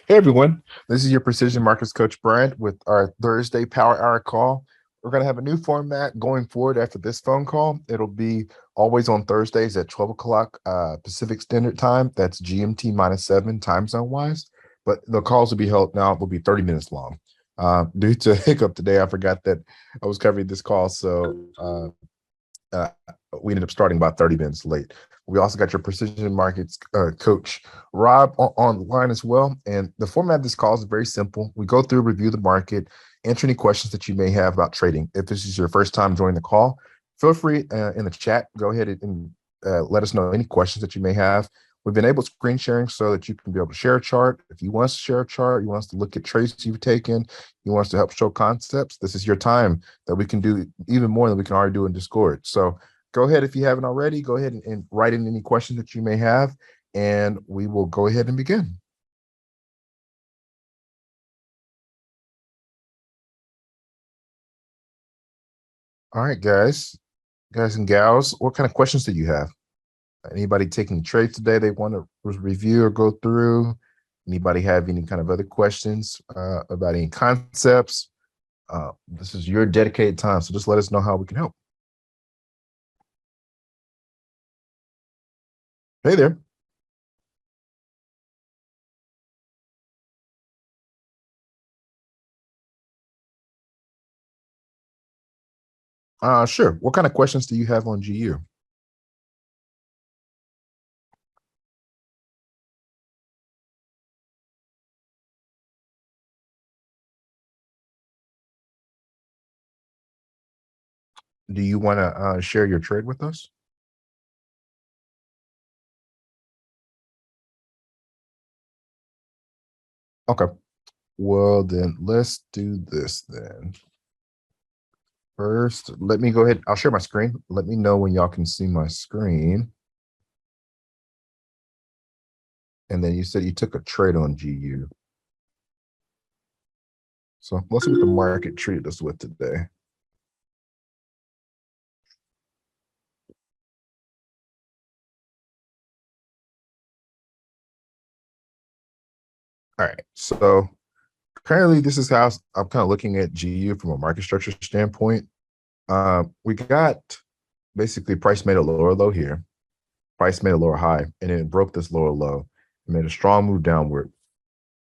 Hey everyone, this is your Precision Markets Coach Brian with our Thursday Power Hour call. We're going to have a new format going forward after this phone call. It'll be always on Thursdays at 12 o'clock Pacific Standard Time. That's GMT -7 time zone wise. But the calls will be held now, will be 30 minutes long. Due to a hiccup today, I forgot that I was covering this call. So uh, we ended up starting about 30 minutes late. We also got your Precision Markets coach, Rob, on the line as well. And the format of this call is very simple. We go through, review the market, answer any questions that you may have about trading. If this is your first time joining the call, feel free in the chat, go ahead and let us know any questions that you may have. We've enabled screen sharing so that you can be able to share a chart. If you want us to share a chart, you want us to look at trades you've taken, you want us to help show concepts, this is your time that we can do even more than we can already do in Discord. So go ahead, if you haven't already, go ahead and write in any questions that you may have, and we will go ahead and begin. All right, guys and gals, what kind of questions do you have? Anybody taking trades today they want to review or go through? Anybody have any kind of other questions about any concepts? This is your dedicated time, so just let us know how we can help. Hey there. Sure. What kind of questions do you have on GU? Do you want to share your trade with us? Okay. Well, then let's do this then. First, let me go ahead. I'll share my screen. Let me know when y'all can see my screen. And then you said you took a trade on GU. So let's see what the market treated us with today. All right. So currently, this is how I'm kind of looking at GU from a market structure standpoint. We got basically price made a lower low here, price made a lower high, and then it broke this lower low and made a strong move downward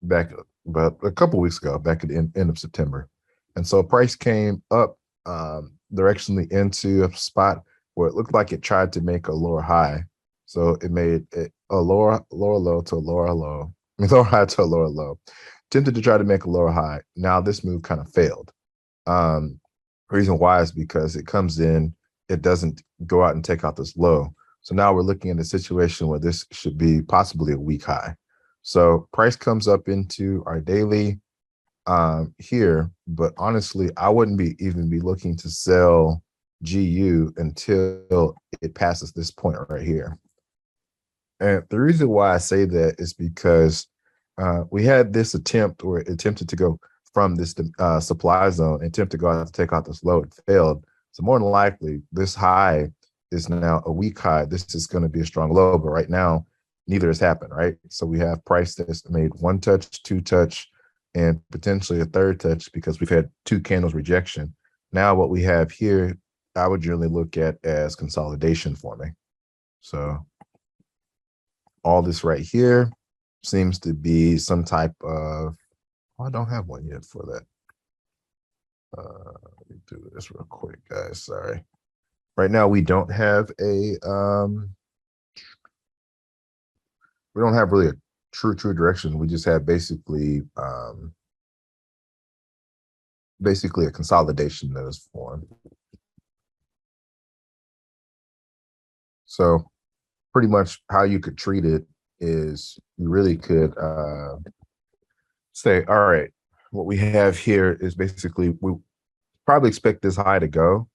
back about a couple weeks ago, back at the end of September. And so price came up directionally into a spot where it looked like it tried to make a lower high. So it made a lower low to a lower low, lower high to a lower low, attempted to try to make a lower high. Now this move kind of failed. Reason why is because it comes in, it doesn't go out and take out this low. So now we're looking at a situation where this should be possibly a weak high. So price comes up into our daily here, but honestly, I wouldn't even be looking to sell GU until it passes this point right here. And the reason why I say that is because we had this attempt, or attempted to go from this supply zone, attempt to go out to take out this low. It failed. So more than likely, this high is now a weak high. This is going to be a strong low, but right now, neither has happened, right? So we have price that's made one touch, two touch, and potentially a third touch because we've had two candles rejection. Now what we have here, I would generally look at as consolidation forming. So all this right here seems to be some type of, oh, I don't have one yet for that. Let me do this real quick, guys. Sorry. Right now we don't have a we don't have really a true direction. We just have basically a consolidation that is formed. So pretty much how you could treat it is you really could say, all right, what we have here is basically we probably expect this high to go,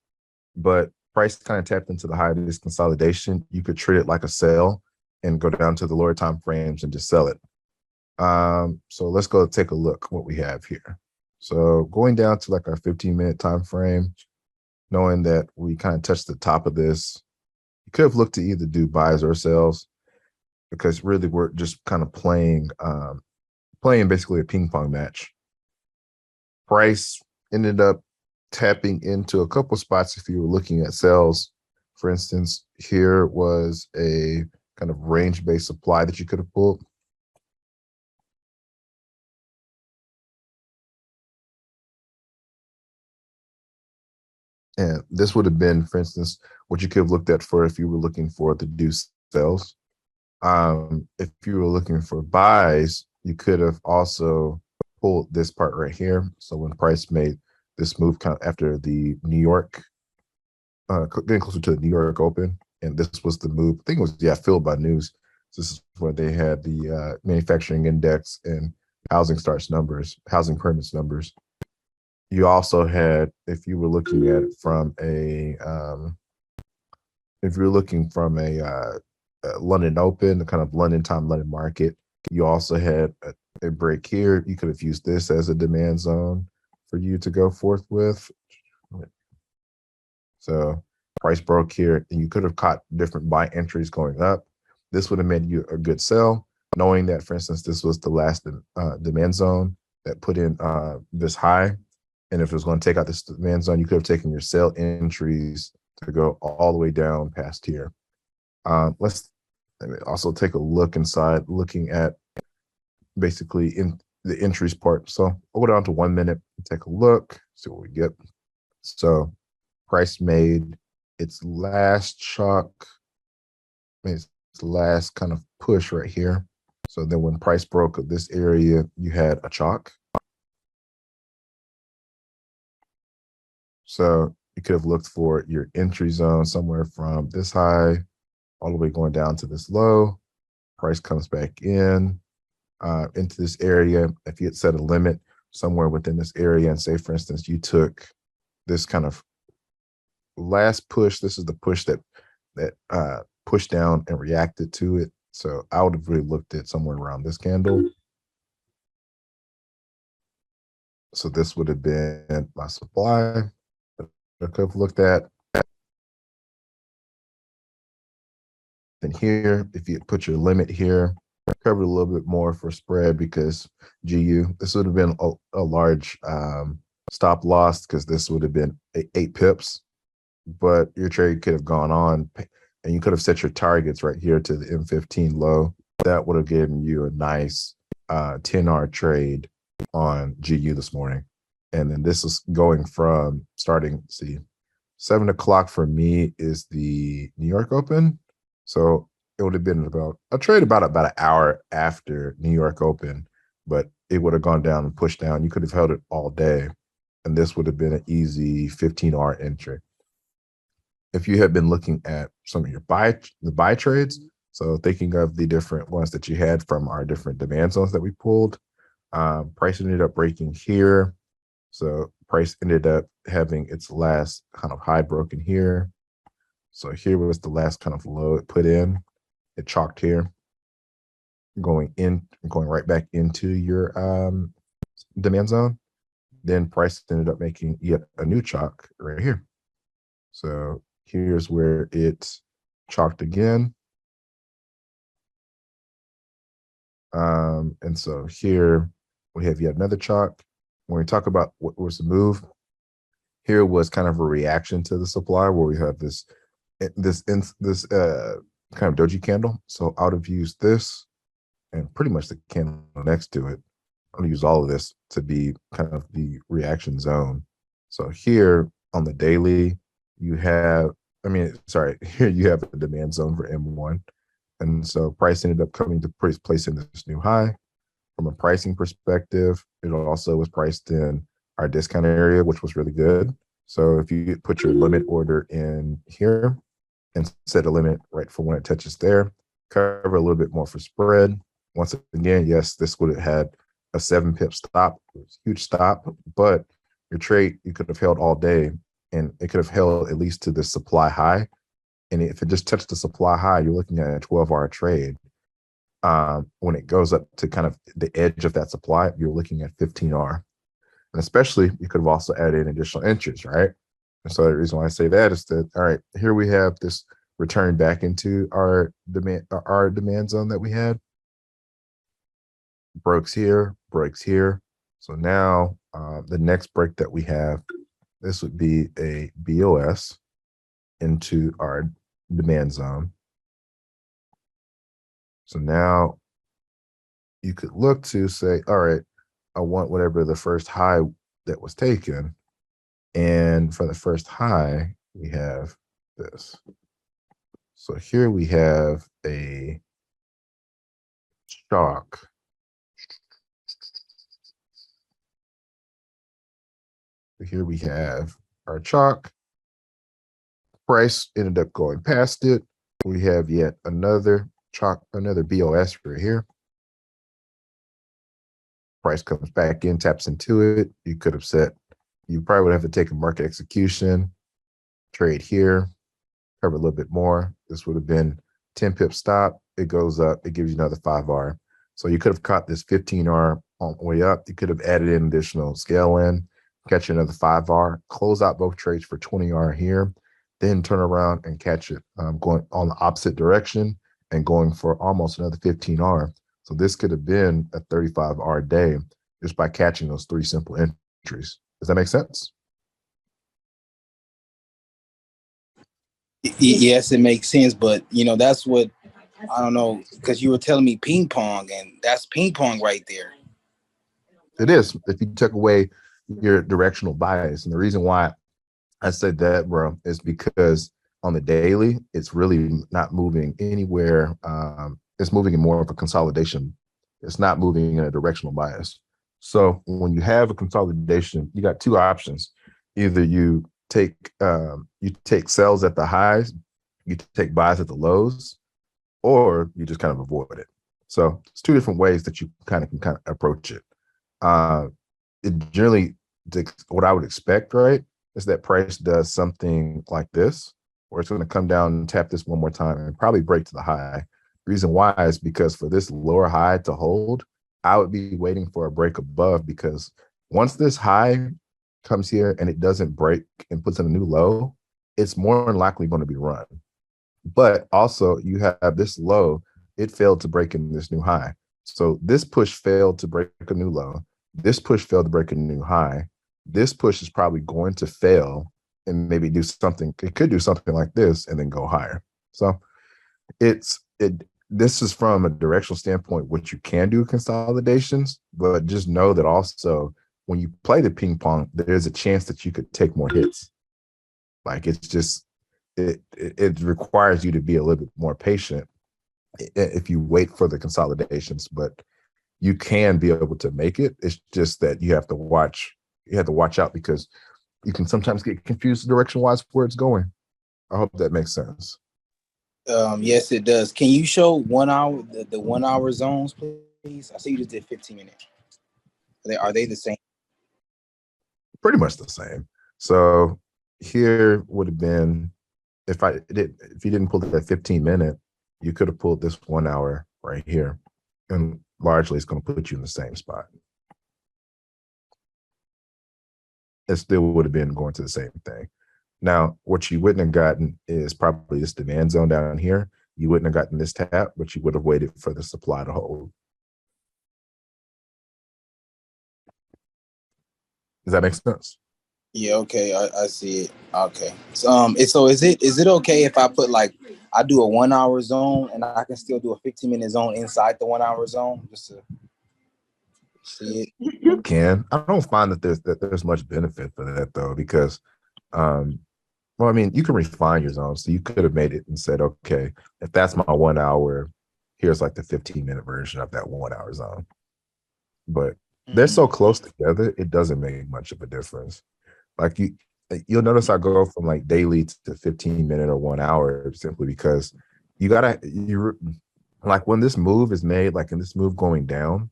but price kind of tapped into the high of this consolidation. You could treat it like a sell and go down to the lower time frames and just sell it. So let's go take a look what we have here. So going down to like our 15-minute time frame, knowing that we kind of touched the top of this, you could have looked to either do buys or sells, because really we're just kind of playing playing basically a ping pong match. Price ended up tapping into a couple spots if you were looking at sales. For instance, here was a kind of range-based supply that you could have pulled. And this would have been, for instance, what you could have looked at for if you were looking for the do sales. If you were looking for buys, you could have also pulled this part right here. So when price made this move kind of after the New York, getting closer to the New York Open, and this was the move. I think it was filled by news. So this is where they had the manufacturing index and housing starts numbers, housing permits numbers. You also had, if you were looking at it from if you're looking from a London Open, the kind of London time, London market, you also had a break here. You could have used this as a demand zone for you to go forth with. So price broke here, and you could have caught different buy entries going up. This would have made you a good sell, knowing that, for instance, this was the last demand zone that put in this high. And if it was going to take out this demand zone, you could have taken your sell entries to go all the way down past here. Let's also take a look inside, looking at basically in the entries part. So I'll go down to 1 minute and take a look, see what we get. So price made its last shock, its last kind of push right here. So then when price broke at this area, you had a chalk. So you could have looked for your entry zone somewhere from this high all the way going down to this low. Price comes back in into this area. If you had set a limit somewhere within this area, and say, for instance, you took this kind of last push, this is the push that pushed down and reacted to it. So I would have really looked at somewhere around this candle. So this would have been my supply. I could have looked at. Then here, if you put your limit here, covered a little bit more for spread because GU, this would have been a large stop loss because this would have been 8 pips, but your trade could have gone on and you could have set your targets right here to the M15 low. That would have given you a nice 10R trade on GU this morning. And then this is going from starting, see, 7 o'clock for me is the New York Open. So it would have been about a trade about an hour after New York Open, but it would have gone down and pushed down. You could have held it all day, and this would have been an easy 15R entry. If you had been looking at some of your buy trades, so thinking of the different ones that you had from our different demand zones that we pulled, price ended up breaking here. So price ended up having its last kind of high broken here. So here was the last kind of low it put in. It chalked here, going right back into your demand zone. Then price ended up making yet a new chalk right here. So here's where it's chalked again. And so here we have yet another chalk. When we talk about what was the move, here was kind of a reaction to the supply where we have this kind of doji candle. So I would have used this and pretty much the candle next to it. I'm gonna use all of this to be kind of the reaction zone. So here on the daily, you have, here you have a demand zone for M1. And so price ended up coming to place in this new high. From a pricing perspective, it also was priced in our discount area, which was really good. So if you put your limit order in here and set a limit right for when it touches there, cover a little bit more for spread. Once again, yes, this would have had a 7 pip stop, huge stop, but your trade, you could have held all day and it could have held at least to the supply high. And if it just touched the supply high, you're looking at a 12-hour trade. When it goes up to kind of the edge of that supply, you're looking at 15R. And especially, you could have also added in additional entries, right? And so the reason why I say that is that, all right, here we have this return back into our demand zone that we had. breaks here, breaks here. So now the next break that we have, this would be a BOS into our demand zone. So now you could look to say, all right, I want whatever the first high that was taken. And for the first high, we have this. So here we have a shock. Here we have our chalk. Price ended up going past it. We have yet another chalk, another BOS right here. Price comes back in, taps into it. You could have set, you probably would have to take a market execution, trade here, cover a little bit more. This would have been 10 pip stop. It goes up, it gives you another 5R. So you could have caught this 15R on the way up. You could have added in additional scale in, catch another 5R, close out both trades for 20R here, then turn around and catch it going on the opposite direction and going for almost another 15R. So this could have been a 35R day just by catching those three simple entries. Does that make sense? Yes, it makes sense, but that's what I don't know, because you were telling me ping pong, and that's ping pong right there. It is, if you took away your directional bias. And the reason why I said that, bro, is because on the daily, it's really not moving anywhere. It's moving in more of a consolidation. It's not moving in a directional bias. So when you have a consolidation, you got two options. Either you take sells at the highs, you take buys at the lows, or you just kind of avoid it. So it's two different ways that you can approach it. It generally, what I would expect, right, is that price does something like this, where it's going to come down and tap this one more time and probably break to the high. Reason why is because for this lower high to hold, I would be waiting for a break above, because once this high comes here and it doesn't break and puts in a new low, it's more than likely going to be run. But also you have this low, it failed to break in this new high. So this push failed to break a new low. This push failed to break a new high. This push is probably going to fail and maybe do something. It could do something like this and then go higher. So this is from a directional standpoint, what you can do consolidations, but just know that also when you play the ping pong, there's a chance that you could take more hits. Like it's just, it requires you to be a little bit more patient if you wait for the consolidations, but you can be able to make it. It's just that you have to watch out, because you can sometimes get confused direction wise where it's going. I hope that makes sense. Yes, it does. Can you show 1 hour, the 1 hour zones, please? I see you just did 15 minutes. Are they the same? Pretty much the same. So here would have been, if you didn't pull that 15-minute, you could have pulled this 1 hour right here, and largely it's going to put you in the same spot. It still would have been going to the same thing. Now, what you wouldn't have gotten is probably this demand zone down here. You wouldn't have gotten this tap, but you would have waited for the supply to hold. Does that make sense? Yeah, okay, I see it. Okay. So is it okay if I put I do a 1 hour zone and I can still do a 15-minute zone inside the 1 hour zone just to see it? You can. I don't find that there's much benefit for that though, because well, I mean, you can refine your zone. So you could have made it and said, okay, if that's my 1 hour, here's like the 15-minute version of that 1 hour zone. But they're so close together, it doesn't make much of a difference. Like you'll notice I go from like daily to 15-minute or 1 hour simply because you like when this move is made, like in this move going down,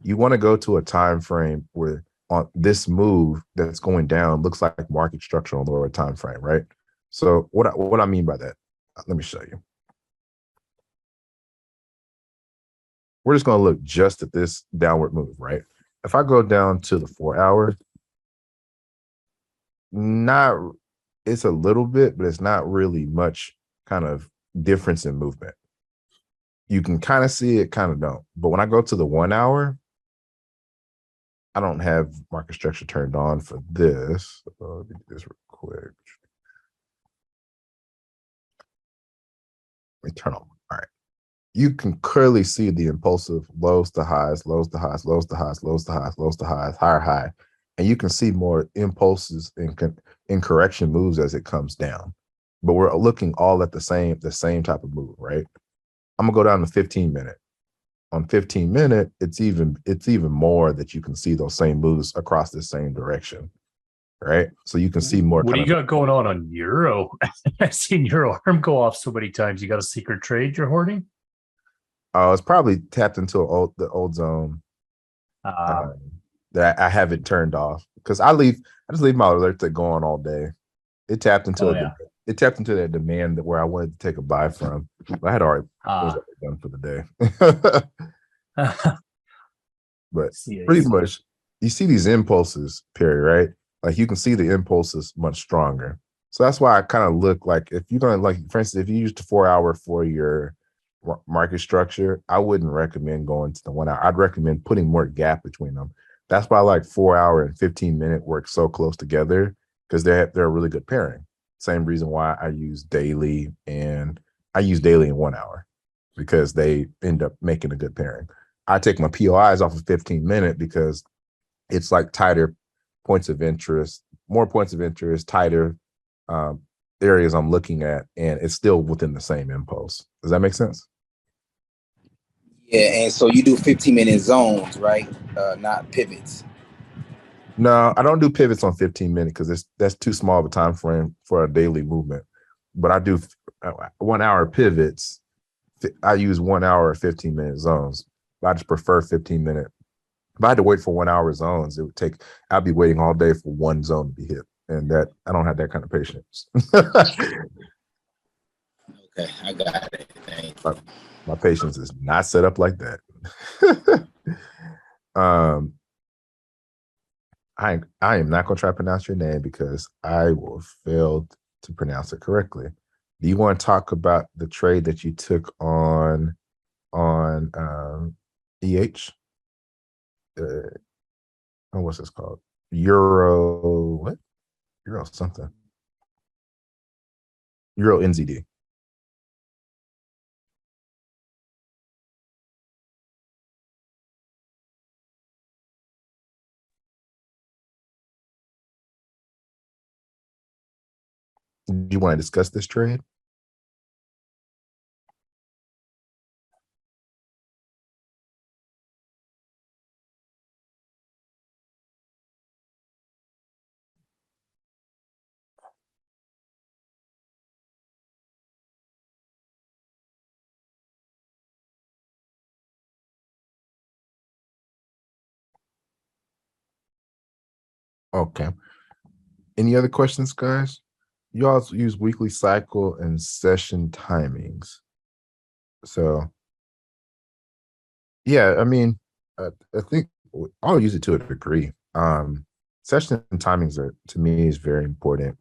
you want to go to a time frame where on this move that's going down looks like market structure on the lower time frame, right? So what I mean by that, let me show you. We're just going to look just at this downward move, right? If I go down to the 4 hour, it's a little bit, but it's not really much kind of difference in movement. You can kind of see it, kind of don't. But when I go to the 1 hour, I don't have market structure turned on for this. Let me do this real quick. Let me turn on. All right. You can clearly see the impulsive lows to highs, lows to highs, lows to highs, lows to highs, lows to highs, higher high. And you can see more impulses in correction moves as it comes down. But we're looking all at the same type of move, right? I'm gonna go down to 15-minute. On 15-minute, it's even more that you can see those same moves across the same direction, right? So you can see more. What do you got going on Euro? I've seen Euro arm go off so many times. You got a secret trade you're hoarding? It's probably tapped into the old zone that I haven't turned off because I just leave my alerts going all day. It tapped into it tapped into that demand that where I wanted to take a buy from. I had already done for the day. But pretty much you see these impulses, Perry, right? Like you can see the impulses much stronger. So that's why I kind of look like if you're going to, like, for instance, if you used the 4 hour for your market structure, I wouldn't recommend going to the 1 hour. I'd recommend putting more gap between them. That's why like 4 hour and 15-minute work so close together because they're a really good pairing. Same reason why I use daily and 1 hour because they end up making a good pairing. I take my POIs off of 15-minute because it's like tighter points of interest, more points of interest, tighter areas I'm looking at, and it's still within the same impulse. Does that make sense? Yeah, and so you do 15-minute zones, right? Not pivots. No, I don't do pivots on 15-minute because that's too small of a time frame for a daily movement. But I do 1 hour pivots. I use 1 hour 15-minute zones. I just prefer 15-minute. If I had to wait for 1 hour zones, I'd be waiting all day for one zone to be hit. And that I don't have that kind of patience. Okay, I got it. Thank you. My patience is not set up like that. I am not going to try to pronounce your name because I will fail to pronounce it correctly. Do you want to talk about the trade that you took on EH? What's this called? Euro what? Euro something. Euro NZD. Do you want to discuss this trade? Okay. Any other questions, guys? You also use weekly cycle and session timings. So, yeah, I mean, I think I'll use it to a degree. Session timings to me is very important.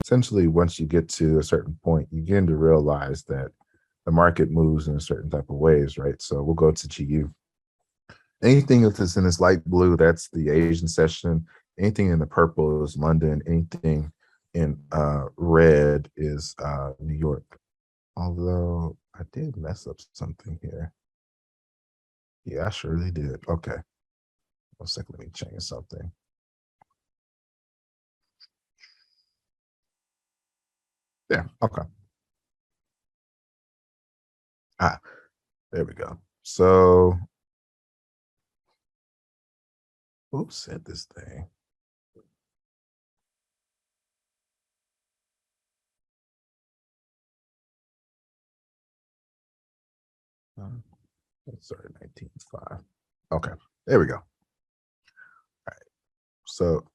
Essentially, once you get to a certain point, you begin to realize that the market moves in a certain type of ways, right? So we'll go to GU. Anything that's in this light blue, that's the Asian session. Anything in the purple is London. Anything in red is New York. Although I did mess up something here. Yeah, I surely did. Okay. 1 second, let me change something. Yeah, okay. There we go. So, who said this thing? Sorry, 19.5. Okay, there we go. All right. So,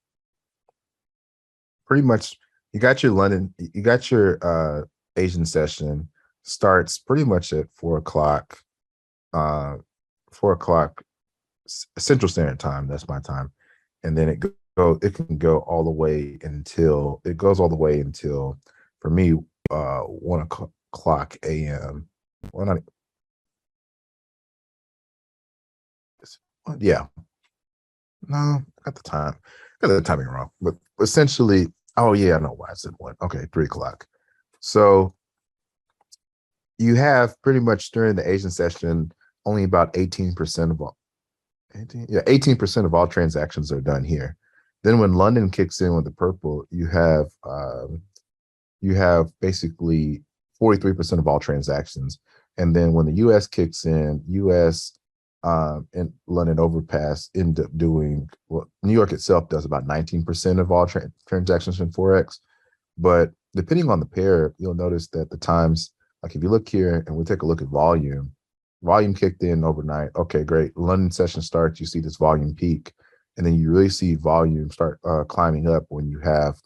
pretty much, you got your Asian session starts pretty much at 4 o'clock. 4 o'clock Central Standard Time. That's my time, and then it can go all the way until for me 1 o'clock a.m. Well, not, yeah, No, I got the time. Got the timing wrong. But essentially, oh yeah, I know why I said 1. Okay, 3 o'clock. So you have pretty much during the Asian session, only about 18% of all 18% of all transactions are done here. Then when London kicks in with the purple, you have basically 43% of all transactions. And then when the US kicks in, US and London overpass end up doing, well, New York itself does about 19% of all transactions in Forex. But depending on the pair, you'll notice that the times, like if you look here and we take a look at volume, volume kicked in overnight. Okay, great. London session starts, you see this volume peak. And then you really see volume start climbing up when you have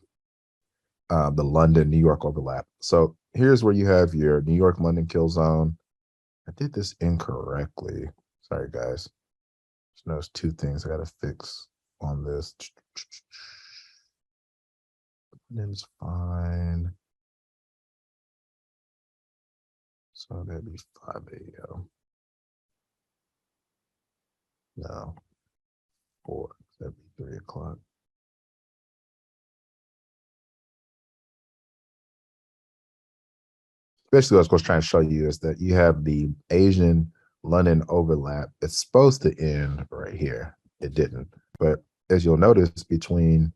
the London New York overlap. So here's where you have your New York London kill zone. I did this incorrectly. Sorry, guys. There's 2 things I got to fix on this. It's fine. So that'd be 5 a.m. No, 4. That'd be 3 o'clock. Basically, what I was trying to show you is that you have the Asian London overlap. It's supposed to end right here. It didn't. But as you'll notice between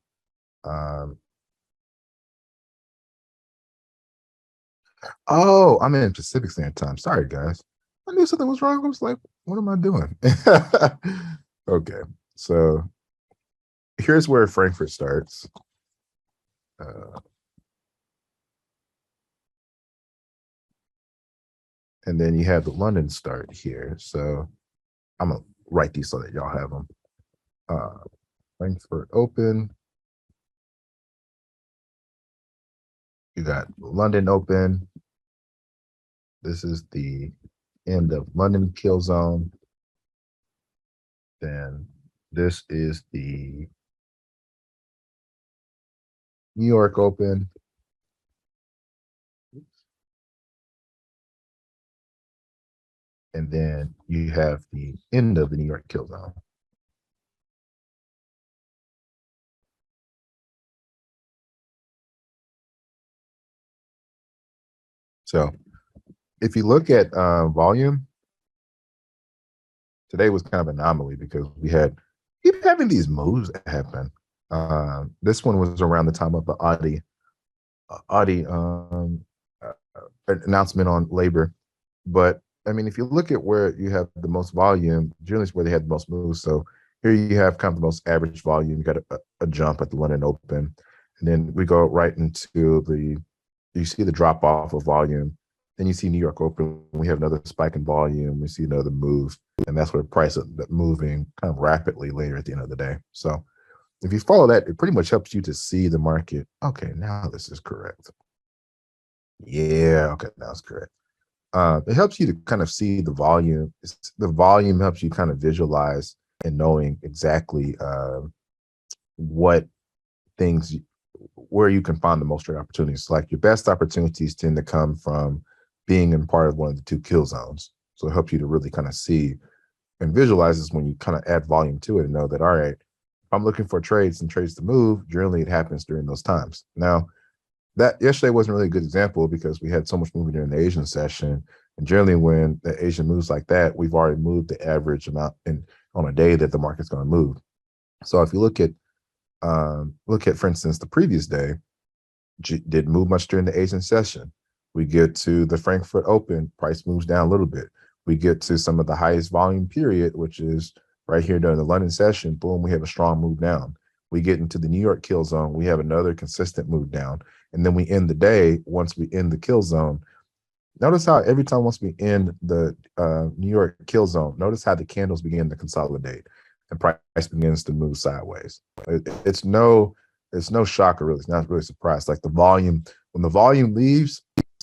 oh, I'm in Pacific Standard Time. Sorry, guys. I knew something was wrong. I was like, what am I doing? Okay, so here's where Frankfurt starts. And then you have the London start here. So I'm going to write these so that y'all have them. Frankfurt open. You got London open. This is the end of London kill zone. Then this is the New York open. And then you have the end of the New York kill zone. So if you look at volume, today was kind of an anomaly because we keep having these moves happen. This one was around the time of the Audi announcement on labor. But I mean, if you look at where you have the most volume, generally is where they had the most moves. So here you have kind of the most average volume. You got a jump at the London Open. And then we go right into you see the drop off of volume. Then you see New York Open. We have another spike in volume. We see another move. And that's where the price is moving kind of rapidly later at the end of the day. So if you follow that, it pretty much helps you to see the market. Okay, now this is correct. Yeah, okay, now it's correct. It helps you to kind of see the volume. The volume helps you kind of visualize and knowing exactly what things, where you can find the most trade opportunities. Like your best opportunities tend to come from being in part of one of the 2 kill zones. So it helps you to really kind of see and visualize this when you kind of add volume to it and know that, all right, if I'm looking for trades and trades to move, generally it happens during those times. Now, that yesterday wasn't really a good example because we had so much movement during the Asian session. And generally when the Asian moves like that, we've already moved the average amount on a day that the market's going to move. So if you look at, for instance, the previous day, didn't move much during the Asian session. We get to the Frankfurt Open, price moves down a little bit. We get to some of the highest volume period, which is right here during the London session, boom, we have a strong move down. We get into the New York kill zone, we have another consistent move down. And then we end the day, once we end the kill zone, notice how every time once we end the New York kill zone, notice how the candles begin to consolidate and price begins to move sideways. It's no shocker, really. It's not really a surprise. Like the volume, when the volume leaves,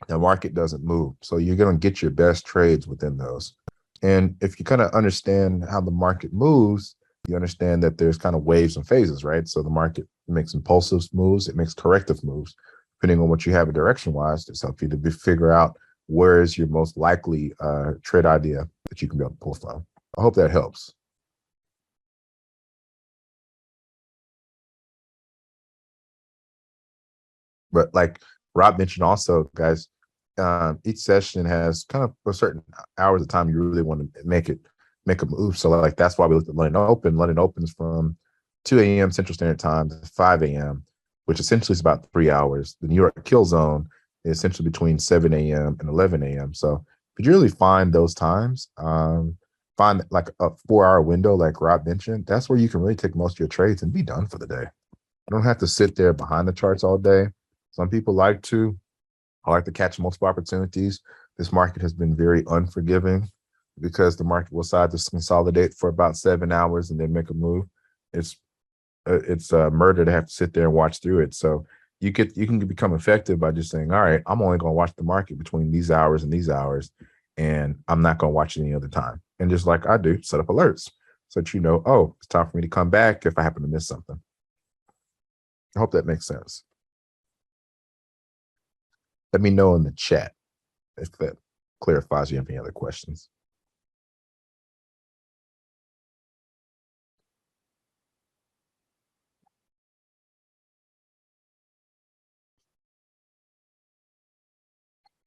the market doesn't move. So you're going to get your best trades within those. And if you kind of understand how the market moves, you understand that there's kind of waves and phases, right? So the market makes impulsive moves, it makes corrective moves. Depending on what you have direction-wise, it's help you to figure out where is your most likely trade idea that you can be able to pull from. I hope that helps. But like Rob mentioned also, guys, each session has kind of a certain hours of time you really want to make a move. So like that's why we looked at London Open. London Open's from 2 a.m. Central Standard Time to 5 a.m., which essentially is about 3 hours. The New York kill zone is essentially between 7 a.m. and 11 a.m. So if you really find those times, find like a 4-hour window, like Rob mentioned, that's where you can really take most of your trades and be done for the day. You don't have to sit there behind the charts all day. Some people like to. I like to catch multiple opportunities. This market has been very unforgiving because the market will decide to consolidate for about 7 hours and then make a move. It's murder to have to sit there and watch through it. So you can become effective by just saying, all right, I'm only going to watch the market between these hours and these hours, and I'm not going to watch it any other time. And just like I do, set up alerts so that you know, oh, it's time for me to come back if I happen to miss something. I hope that makes sense. Let me know in the chat if that clarifies. You have any other questions?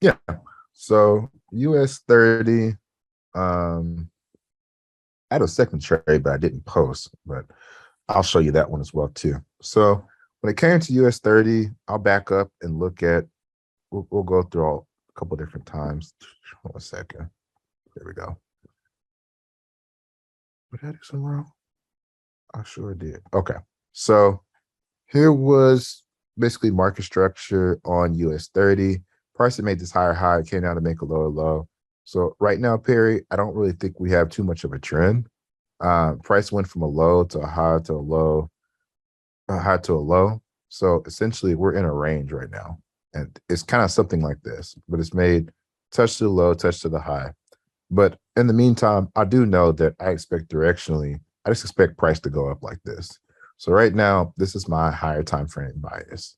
Yeah. So US 30, I had a second trade, but I didn't post, but I'll show you that one as well too. So when it came to US 30, I'll back up and look at, we'll go through a couple different times. 1 second. There we go. Did I do something wrong? I sure did. Okay. So here was basically market structure on US 30. Price that made this higher high, came down to make a lower low. So right now, Perry, I don't really think we have too much of a trend. Price went from a low to a high to a low, a high to a low. So essentially, we're in a range right now. And it's kind of something like this, but it's made touch to the low, touch to the high. But in the meantime, I do know that I expect directionally, I just expect price to go up like this. So right now, this is my higher time frame bias.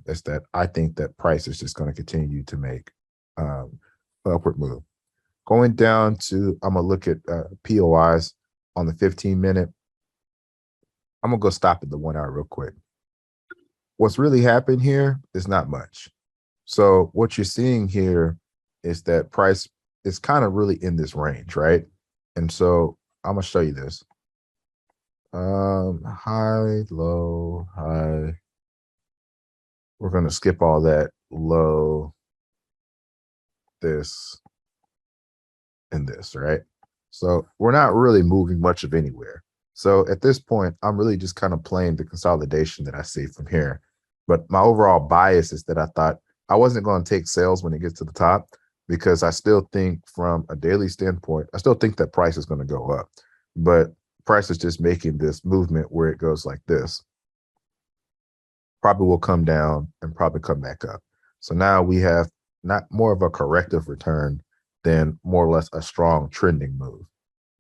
Is that I think that price is just going to continue to make an upward move. Going down to, I'm going to look at POIs on the 15-minute. I'm going to go stop at the 1 hour real quick. What's really happened here is not much. So what you're seeing here is that price is kind of really in this range, right? And so I'm going to show you this. High, low, high. We're going to skip all that low, this, and this, right? So we're not really moving much of anywhere. So at this point, I'm really just kind of playing the consolidation that I see from here. But my overall bias is that I thought I wasn't going to take sales when it gets to the top, because I still think from a daily standpoint, I still think that price is going to go up. But price is just making this movement where it goes like this. Probably will come down and probably come back up. So now we have not more of a corrective return than more or less a strong trending move.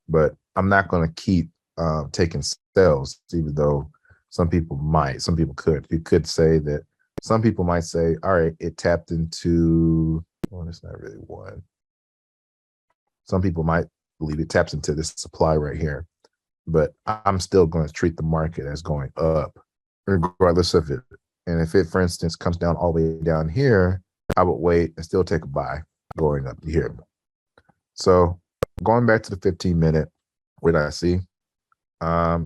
But I'm not going to keep taking sales, even though some people might, some people could. You could say that some people might say, all right, it tapped into, well, it's not really one. Some people might believe it taps into this supply right here. But I'm still going to treat the market as going up, regardless of it. And if it, for instance, comes down all the way down here, I would wait and still take a buy going up to here. So going back to the 15-minute, what did I see?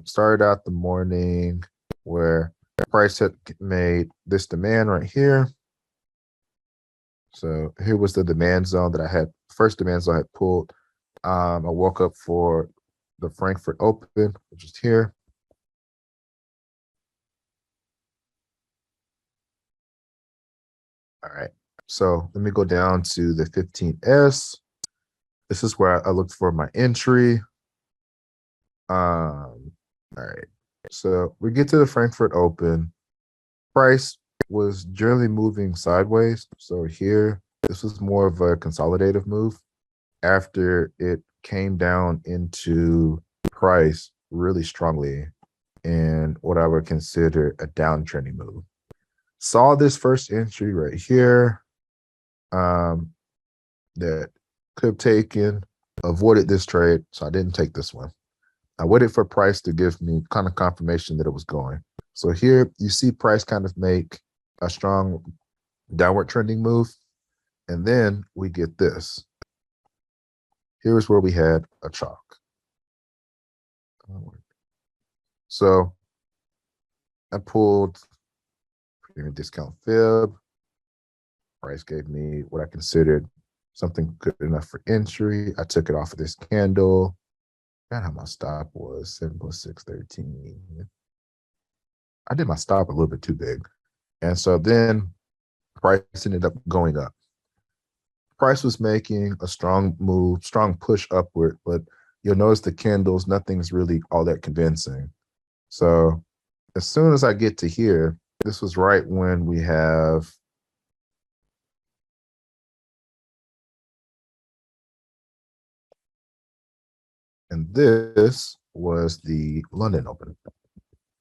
Started out the morning where price had made this demand right here. So here was the demand zone that I had, first demand zone I had pulled. I woke up for the Frankfurt Open, which is here. All right, so let me go down to the 15S. This is where I looked for my entry. All right, so we get to the Frankfurt Open. Price was generally moving sideways. So here, this was more of a consolidative move after it came down into price really strongly in what I would consider a downtrending move. Saw this first entry right here that could have taken, avoided this trade, so I didn't take this one. I waited for price to give me kind of confirmation that it was going. So here you see price kind of make a strong downward trending move. And then we get this. Here's where we had a chalk. So I pulled premium discount fib. Price gave me what I considered something good enough for entry. I took it off of this candle. Forgot how my stop was, 7 plus 6, 13. I did my stop a little bit too big. And so then price ended up going up. Price was making a strong move, strong push upward, but you'll notice the candles, nothing's really all that convincing. So as soon as I get to here, this was right when we have and this was the London Open.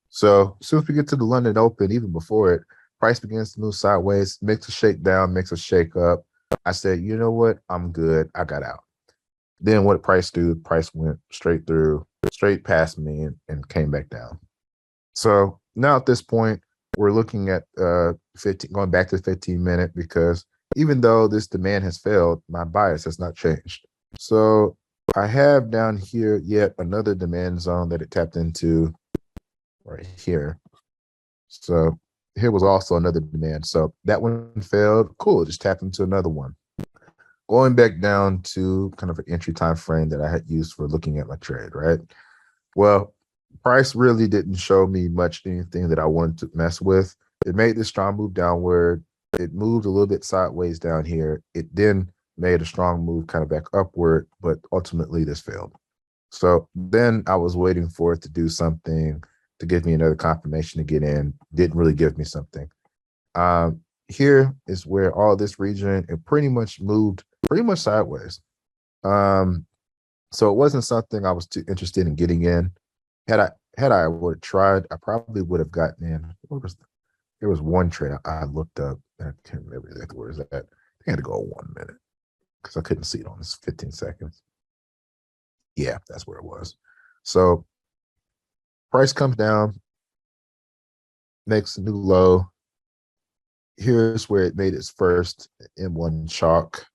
So as soon as we get to the London Open, even before it, price begins to move sideways, makes a shake down, makes a shake up. I said, you know what? I'm good. I got out. Then what did price do? Price went straight through, straight past me and came back down. So now at this point, we're looking at 15, going back to 15-minute, because even though this demand has failed, my bias has not changed. So I have down here yet another demand zone that it tapped into right here. So here was also another demand. So that one failed. Cool. Just tapped into another one. Going back down to kind of an entry time frame that I had used for looking at my trade, right? Well, price really didn't show me much anything that I wanted to mess with. It made this strong move downward. It moved a little bit sideways down here. It then made a strong move kind of back upward, but ultimately this failed. So then I was waiting for it to do something to give me another confirmation to get in. Didn't really give me something. Here is where all this region, it pretty much moved pretty much sideways. So it wasn't something I was too interested in getting in. Had I would have tried, I probably would have gotten in. There was one trade I looked up, and I can't remember exactly where is that. I had to go 1 minute because I couldn't see it on this 15 seconds. Yeah, that's where it was. So price comes down, makes a new low. Here's where it made its first M1 chalk.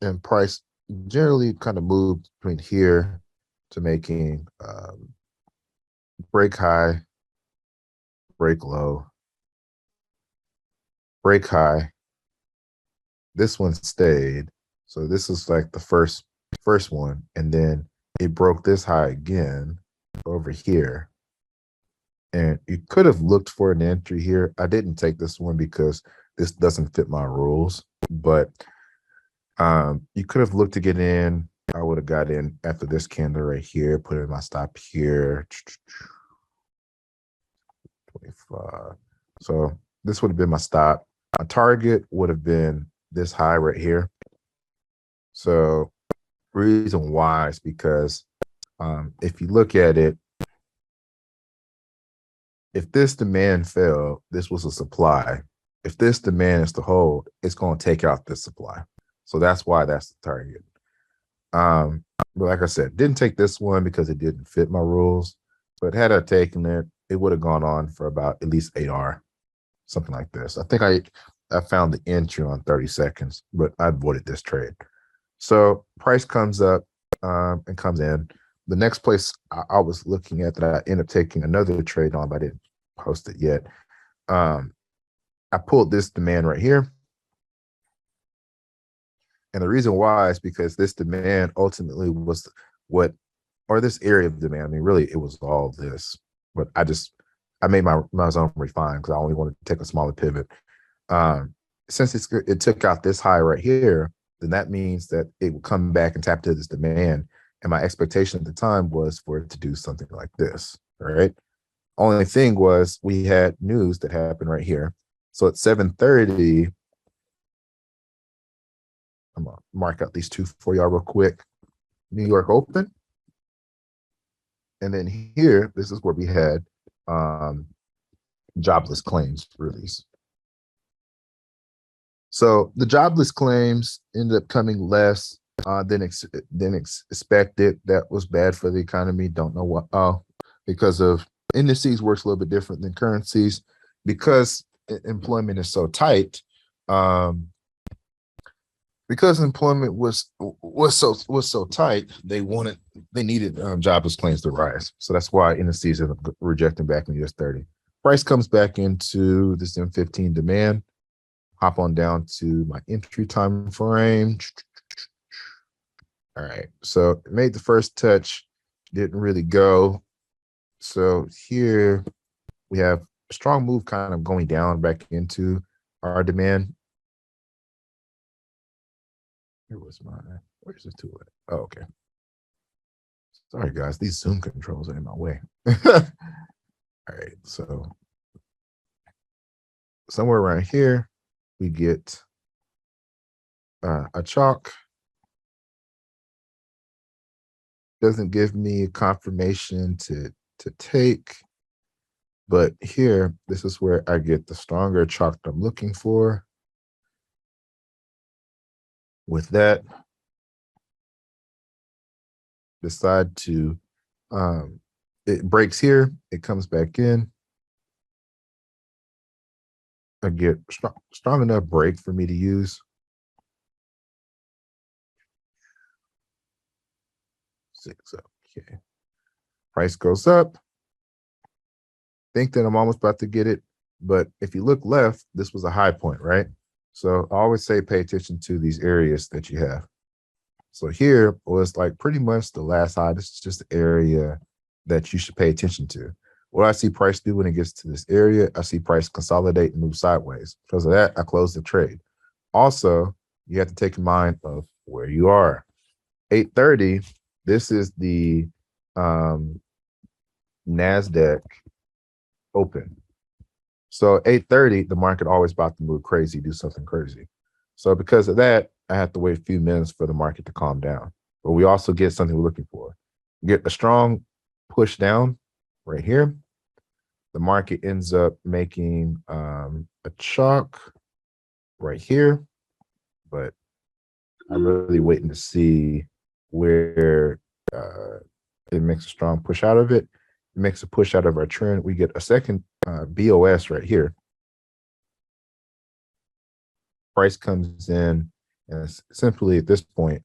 And price generally kind of moved between here to making break high, break low, break high. This one stayed. So this is like the first one. And then it broke this high again over here. And you could have looked for an entry here. I didn't take this one because this doesn't fit my rules. But you could have looked to get in. I would have got in after this candle right here, put in my stop here. 25. So this would have been my stop. My target would have been this high right here. So reason why is because if you look at it, if this demand fell, this was a supply. If this demand is to hold, it's going to take out this supply. So that's why that's the target. But like I said, didn't take this one because it didn't fit my rules. But had I taken it, it would have gone on for about at least 8R, something like this. I think I found the entry on 30 seconds, but I avoided this trade. So price comes up and comes in. The next place I was looking at that I ended up taking another trade on, but I didn't post it yet. I pulled this demand right here. And the reason why is because this demand ultimately was this area of demand. I mean, really, it was all this. But I made my zone refined because I only wanted to take a smaller pivot. Since it took out this high right here, then that means that it would come back and tap to this demand. And my expectation at the time was for it to do something like this, right? Only thing was we had news that happened right here. So at 7:30, I'm gonna mark out these two for y'all real quick. New York Open. And then here, this is where we had jobless claims release. So the jobless claims ended up coming less than expected. That was bad for the economy. Don't know what. Because of indices works a little bit different than currencies. because employment is so tight, because employment was so tight, they needed jobless claims to rise. So that's why indices are rejecting back in US 30. Price comes back into this M15 demand. Hop on down to my entry time frame. All right, so it made the first touch, didn't really go. So here we have a strong move kind of going down back into our demand. Where's the tool at? Oh, okay. Sorry, guys, these Zoom controls are in my way. All right, so somewhere around here, we get a chalk. Doesn't give me confirmation to take, but here, this is where I get the stronger chalk I'm looking for. With that, decide to, it breaks here, it comes back in. I get strong enough break for me to use. Six up, okay. Price goes up. Think that I'm almost about to get it, but if you look left, this was a high point, right? So I always say pay attention to these areas that you have. So here was like pretty much the last high. This is just the area that you should pay attention to. What I see price do when it gets to this area, I see price consolidate and move sideways. Because of that, I close the trade. Also, you have to take in mind of where you are. 830, this is the NASDAQ open. So 830, the market always about to move crazy, do something crazy. So because of that, I have to wait a few minutes for the market to calm down. But we also get something we're looking for. Get a strong push down right here. The market ends up making a chalk right here, but I'm really waiting to see where it makes a strong push out of it. It makes a push out of our trend. We get a second BOS right here. Price comes in, and simply at this point,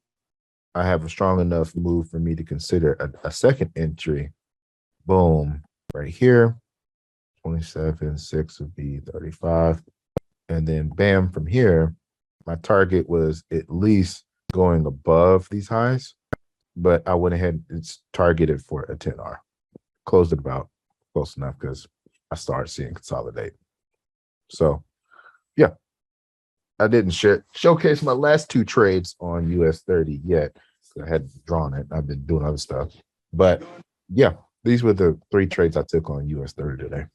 I have a strong enough move for me to consider a second entry. Boom, right here. 27, 6 would be 35. And then bam, from here, my target was at least going above these highs, but I went ahead and it's targeted for a 10R. Closed it about close enough because I started seeing consolidate. So yeah, I didn't showcase my last two trades on US 30 yet. I had drawn it. I've been doing other stuff. But yeah, these were the three trades I took on US 30 today.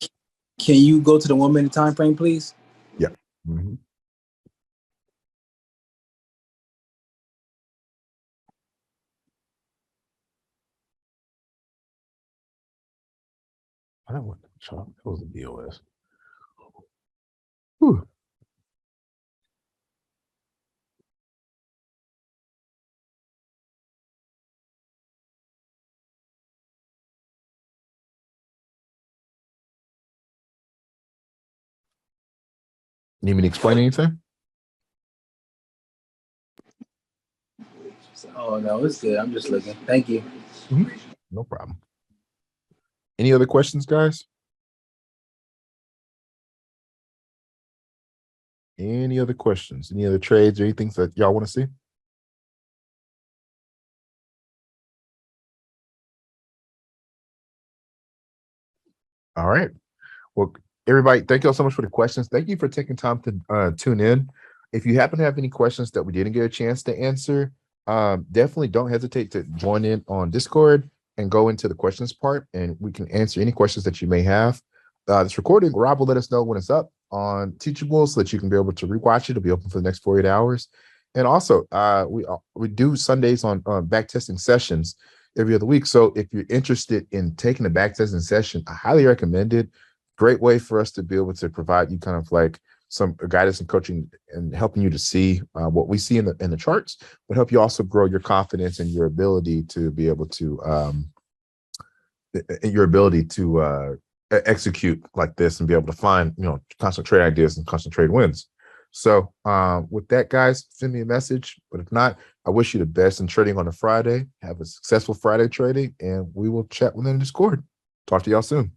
Can you go to the 1 minute time frame, please? Yeah. Mm-hmm. I don't want the chalk. That was a BOS. Whew. Need me to explain anything? Oh, no, it's good. I'm just looking. Thank you. Mm-hmm. No problem. Any other questions, guys? Any other questions? Any other trades or anything that y'all want to see? All right. Well, everybody, thank you all so much for the questions. Thank you for taking time to tune in. If you happen to have any questions that we didn't get a chance to answer, definitely don't hesitate to join in on Discord and go into the questions part, and we can answer any questions that you may have. This recording, Rob will let us know when it's up on Teachable so that you can be able to rewatch it. It'll be open for the next 48 hours. And also, we do Sundays on backtesting sessions every other week. So if you're interested in taking a backtesting session, I highly recommend it. Great way for us to be able to provide you kind of like some guidance and coaching and helping you to see what we see in the charts, but help you also grow your confidence and your ability to be able to execute like this and be able to find, constant trade ideas and constant trade wins. So with that, guys, send me a message. But if not, I wish you the best in trading on a Friday. Have a successful Friday trading, and we will chat within Discord. Talk to y'all soon.